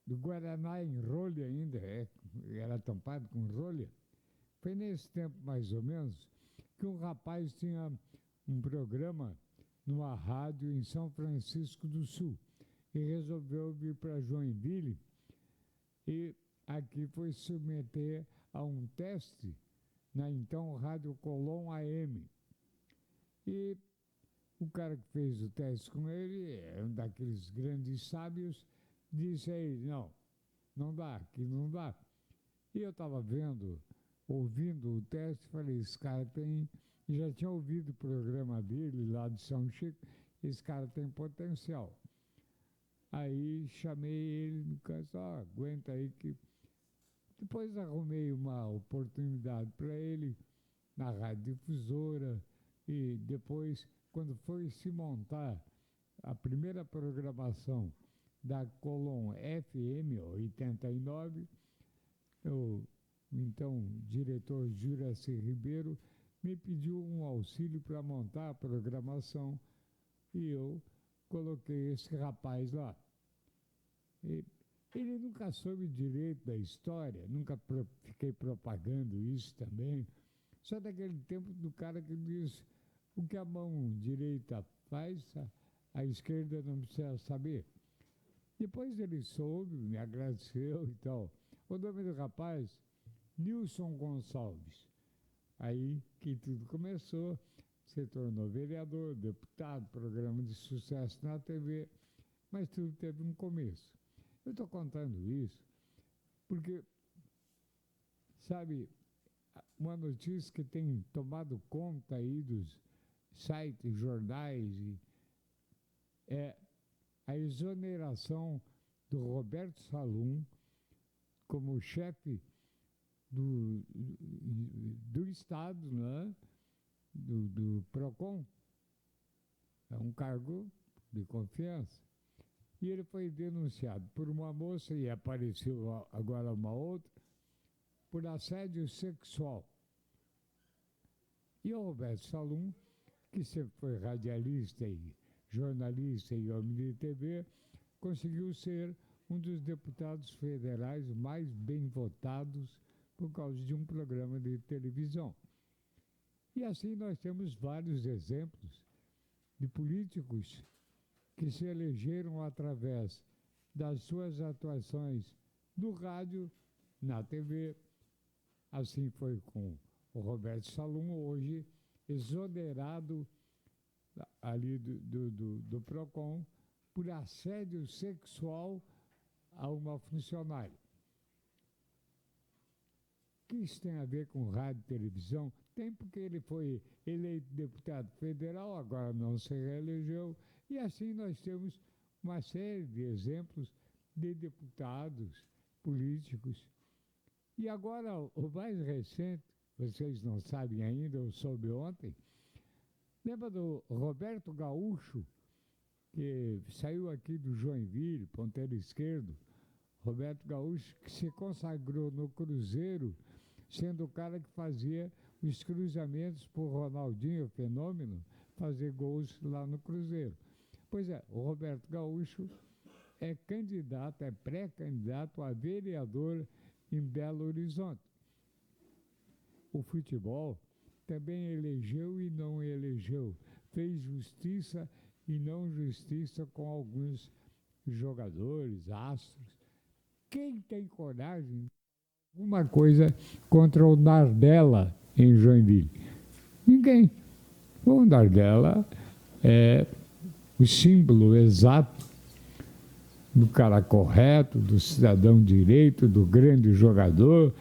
do Guaraná em rolha ainda, era tampado com rolha. Foi nesse tempo, mais ou menos, que um rapaz tinha um programa numa rádio em São Francisco do Sul e resolveu vir para Joinville e aqui foi submeter a um teste na então Rádio Colom AM. E o cara que fez o teste com ele, é um daqueles grandes sábios, disse a ele, não dá, aqui não dá. E eu estava ouvindo o teste, falei, esse cara tem, já tinha ouvido o programa dele lá de São Chico, esse cara tem potencial. Aí chamei ele no canto, aguenta aí que... Depois arrumei uma oportunidade para ele na rádio difusora e depois, quando foi se montar a primeira programação da Colom FM 89, o então diretor Juraci Ribeiro me pediu um auxílio para montar a programação e eu coloquei esse rapaz lá. Ele nunca soube direito da história, nunca fiquei propagando isso também. Só daquele tempo do cara que diz o que a mão direita faz, a esquerda não precisa saber. Depois ele soube, me agradeceu e tal. O nome do rapaz, Nilson Gonçalves. Aí que tudo começou, se tornou vereador, deputado, programa de sucesso na TV, mas tudo teve um começo. Eu estou contando isso porque, sabe, uma notícia que tem tomado conta aí dos sites, jornais, é a exoneração do Roberto Salum como chefe do Estado, né? do PROCON. É um cargo de confiança. E ele foi denunciado por uma moça, e apareceu agora uma outra, por assédio sexual. E o Roberto Salum, que sempre foi radialista e jornalista e homem de TV, conseguiu ser um dos deputados federais mais bem votados por causa de um programa de televisão. E assim nós temos vários exemplos de políticos que se elegeram através das suas atuações no rádio, na TV. Assim foi com o Roberto Salum, hoje exonerado ali do PROCON por assédio sexual a uma funcionária. O que isso tem a ver com rádio e televisão? Tem, porque ele foi eleito deputado federal, agora não se reelegeu, e assim nós temos uma série de exemplos de deputados, políticos. E agora, o mais recente, vocês não sabem ainda, eu soube ontem, lembra do Roberto Gaúcho, que saiu aqui do Joinville, ponteiro esquerdo, Roberto Gaúcho, que se consagrou no Cruzeiro, sendo o cara que fazia os cruzamentos por Ronaldinho, fenômeno, fazer gols lá no Cruzeiro. Pois é, o Roberto Gaúcho é candidato, é pré-candidato a vereador em Belo Horizonte. O futebol também elegeu e não elegeu, fez justiça e não justiça com alguns jogadores, astros. Quem tem coragem de alguma coisa contra o Nardella em Joinville? Ninguém. O Nardella é o símbolo exato do cara correto, do cidadão direito, do grande jogador,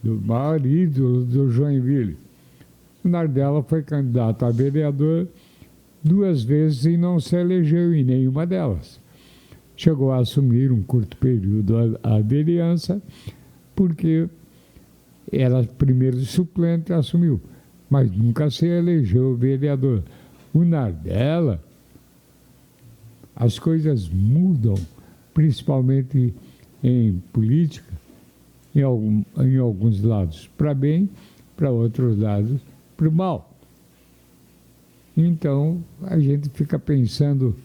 do maior ídolo do Joinville. O Nardella foi candidato a vereador 2 vezes e não se elegeu em nenhuma delas. Chegou a assumir um curto período a vereança, porque era primeiro suplente, assumiu, mas nunca se elegeu vereador. O Nardella, as coisas mudam, principalmente em política, em alguns lados para bem, para outros lados para o mal. Então, a gente fica pensando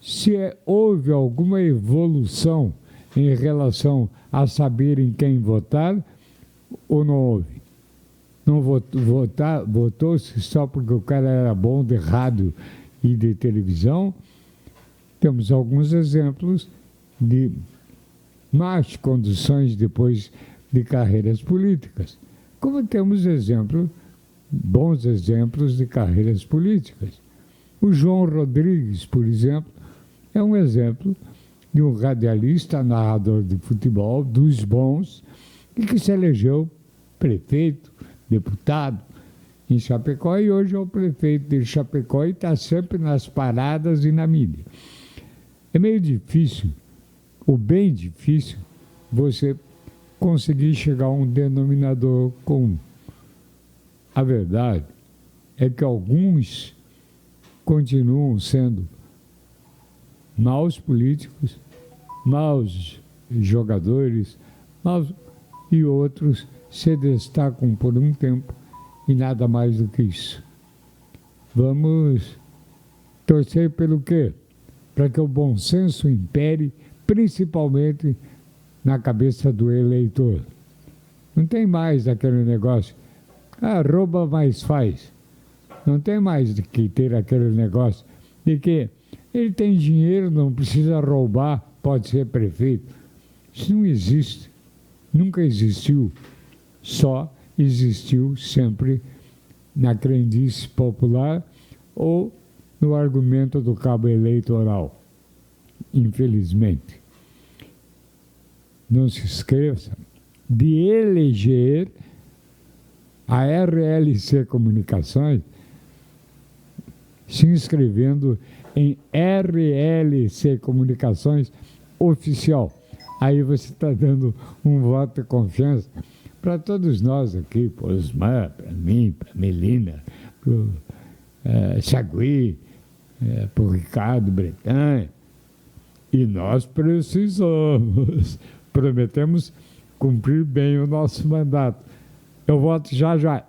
se houve alguma evolução em relação a saber em quem votar ou não houve? Não votou-se só porque o cara era bom de rádio e de televisão. Temos alguns exemplos de más conduções depois de carreiras políticas, como temos bons exemplos de carreiras políticas. O João Rodrigues, por exemplo, é um exemplo de um radialista, narrador de futebol, dos bons, e que se elegeu prefeito, deputado em Chapecó, e hoje é o prefeito de Chapecó e está sempre nas paradas e na mídia. É meio difícil, ou bem difícil, você conseguir chegar a um denominador comum. A verdade é que alguns continuam sendo maus políticos, maus jogadores, e outros se destacam por um tempo e nada mais do que isso. Vamos torcer pelo quê? Para que o bom senso impere, principalmente na cabeça do eleitor. Não tem mais aquele negócio, rouba mais faz. Não tem mais de que ter aquele negócio de que ele tem dinheiro, não precisa roubar, pode ser prefeito. Isso não existe. Nunca existiu. Só existiu sempre na crendice popular ou no argumento do cabo eleitoral. Infelizmente. Não se esqueça de eleger a RLC Comunicações se inscrevendo em RLC Comunicações Oficial. Aí você está dando um voto de confiança para todos nós aqui, para o Osmar, para mim, para a Melina, para o Sagui, para o Ricardo Bretanha. E nós precisamos, prometemos cumprir bem o nosso mandato. Eu voto já já.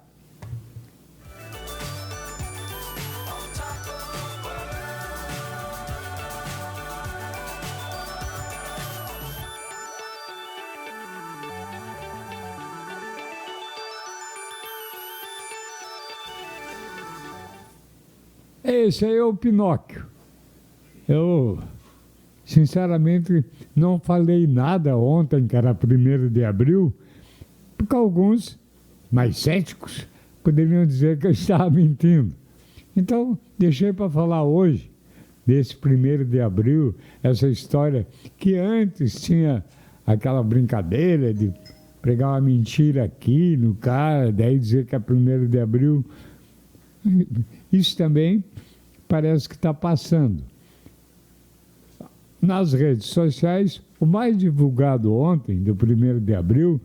Esse aí é o Pinóquio. Eu, sinceramente, não falei nada ontem, que era 1º de abril, porque alguns, mais céticos, poderiam dizer que eu estava mentindo. Então, deixei para falar hoje, desse 1º de abril, essa história que antes tinha aquela brincadeira de pregar uma mentira aqui no cara, daí dizer que é 1º de abril. Isso também parece que está passando. Nas redes sociais, o mais divulgado ontem, do 1º de abril,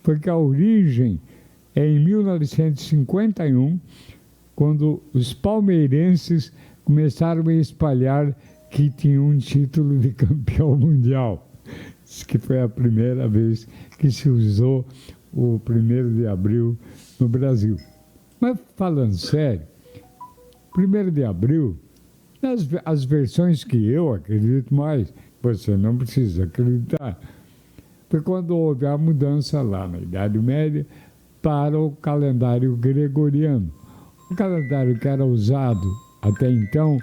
foi que a origem é em 1951, quando os palmeirenses começaram a espalhar que tinham um título de campeão mundial. Diz que foi a primeira vez que se usou o 1º de abril no Brasil. Mas, falando sério, 1º de abril, as versões que eu acredito mais, você não precisa acreditar, foi quando houve a mudança lá na Idade Média para o calendário gregoriano. O calendário que era usado até então,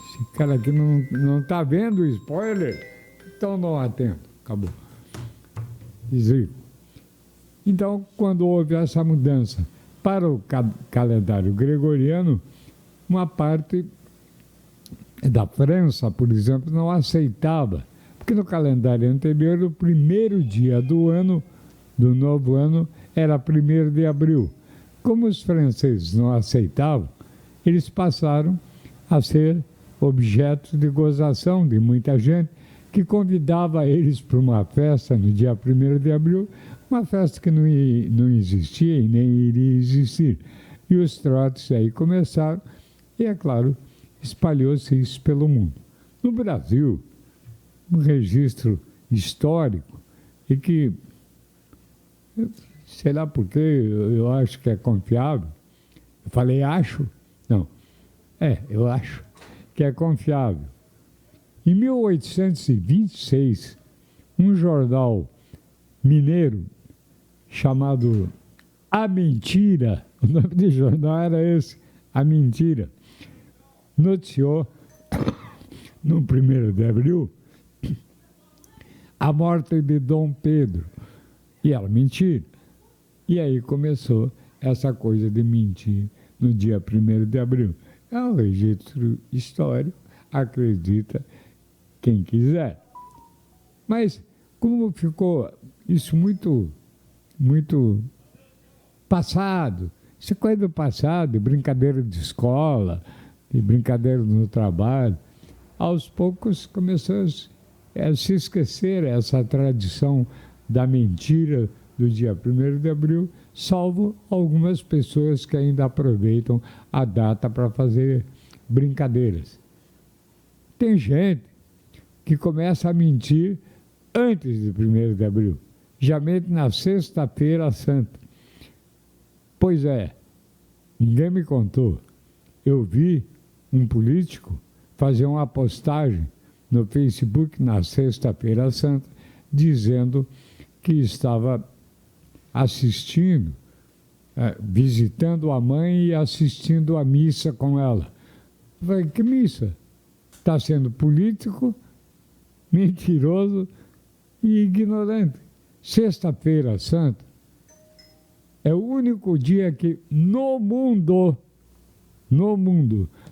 esse cara aqui não está vendo o spoiler, então não atento, acabou. Então, quando houve essa mudança para o calendário gregoriano, uma parte da França, por exemplo, não aceitava, porque no calendário anterior, o primeiro dia do novo ano, era 1º de abril. Como os franceses não aceitavam, eles passaram a ser objeto de gozação de muita gente, que convidava eles para uma festa no dia 1º de abril, uma festa que não existia e nem iria existir. E os trotes aí começaram, e é claro, espalhou-se isso pelo mundo. No Brasil, um registro histórico, e que, sei lá por quê, eu acho que é confiável. Eu falei acho? Não. Eu acho que é confiável. Em 1826, um jornal mineiro chamado A Mentira, o nome do jornal era esse, A Mentira, noticiou, no 1º de abril, a morte de Dom Pedro. E era mentira. E aí começou essa coisa de mentir no dia 1º de abril. É um registro histórico, acredita quem quiser. Mas como ficou isso muito passado, isso é coisa do passado, brincadeira de escola, de brincadeira no trabalho, aos poucos começou a se esquecer essa tradição da mentira do dia 1º de abril, salvo algumas pessoas que ainda aproveitam a data para fazer brincadeiras. Tem gente que começa a mentir antes de 1º de abril, já mente na Sexta-feira Santa. Pois é, ninguém me contou. Eu vi um político fazer uma postagem no Facebook na Sexta-feira Santa, dizendo que estava assistindo, visitando a mãe e assistindo a missa com ela. Eu falei, que missa? Está sendo político, mentiroso e ignorante. Sexta-feira Santa é o único dia que no mundo,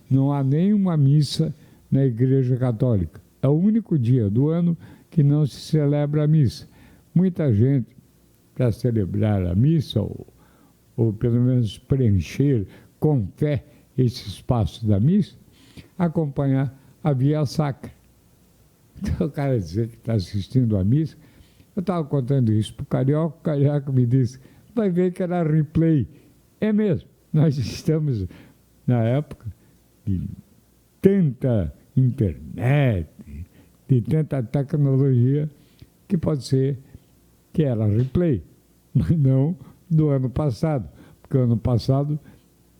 não há nenhuma missa na Igreja Católica. É o único dia do ano que não se celebra a missa. Muita gente, para celebrar a missa, ou pelo menos preencher com fé esse espaço da missa, acompanhar a Via Sacra. Então o cara dizer que está assistindo a missa, eu estava contando isso para o Carioca me disse, vai ver que era replay. É mesmo, nós estamos na época de tanta internet, de tanta tecnologia, que pode ser que era replay, mas não do ano passado, porque o ano passado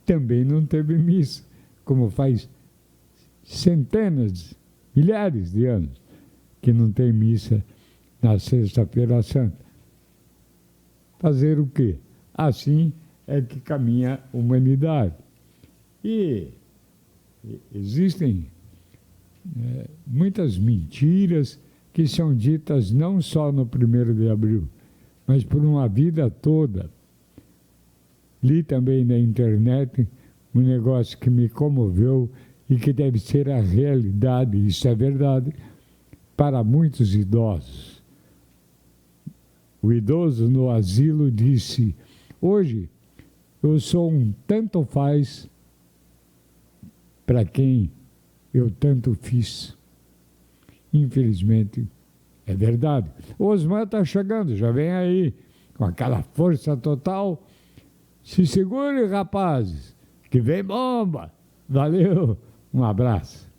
também não teve missa, como faz centenas, milhares de anos que não tem missa na Sexta-feira Santa. Fazer o quê? Assim é que caminha a humanidade. E existem muitas mentiras que são ditas não só no 1º de abril, mas por uma vida toda. Li também na internet um negócio que me comoveu e que deve ser a realidade, isso é verdade, para muitos idosos. O idoso no asilo disse, hoje eu sou um tanto faz para quem eu tanto fiz. Infelizmente, é verdade. O Osmar está chegando, já vem aí, com aquela força total. Se segure, rapazes, que vem bomba. Valeu, um abraço.